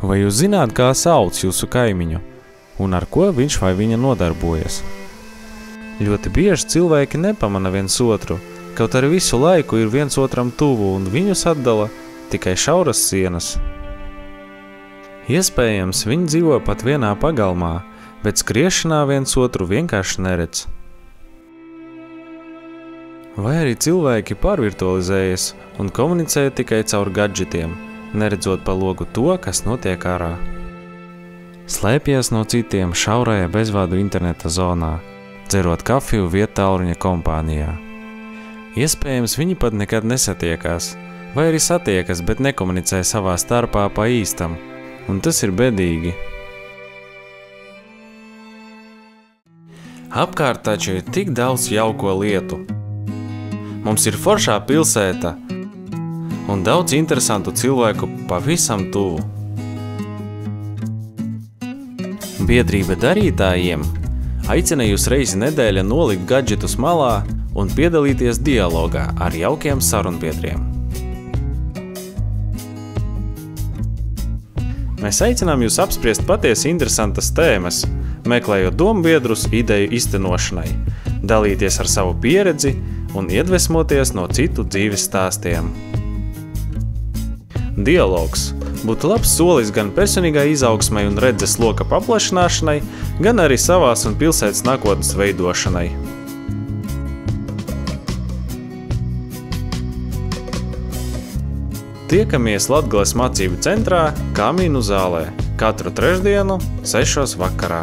Vai jūs zināt, kā sauc jūsu kaimiņu un ar ko viņš vai viņa nodarbojas? Ļoti bieži cilvēki nepamana viens otru, kaut arī visu laiku ir viens otram tuvu un viņus atdala tikai šauras sienas. Iespējams, viņi dzīvo pat vienā pagalmā, bet skriešanā viens otru vienkārši neredz. Vai arī cilvēki pārvirtualizējas un komunicē tikai caur gadžetiem, neredzot pa logu to, kas notiek ārā. Slēpjas no citiem šaurajā bezvadu interneta zonā, dzerot kafiju vietālruņa kompānijā. Iespējams, viņi pat nekad nesatiekās, vai arī satiekas, bet nekomunicē savā starpā pa īstam, un tas ir bedīgi. Apkārt taču ir tik daudz jauko lietu. Mums ir foršā pilsēta un daudz interesantu cilvēku pavisam tuvu. Biedrība darītājiem aicina jūs reizi nedēļa nolikt gadžetus malā un piedalīties dialogā ar jaukiem sarunbiedriem. Mēs aicinām jūs apspriest patiesi interesantas tēmas, meklējot dombiedrus ideju iztenošanai, dalīties ar savu pieredzi un iedvesmoties no citu dzīves stāstiem. Dialogs būtu labs solis gan personīgai izaugsmai un redzes loka paplašināšanai, gan arī savās un pilsētas nākotnes veidošanai. Tiekamies Latgales mācību centrā Kamīnu zālē katru trešdienu 6 vakarā.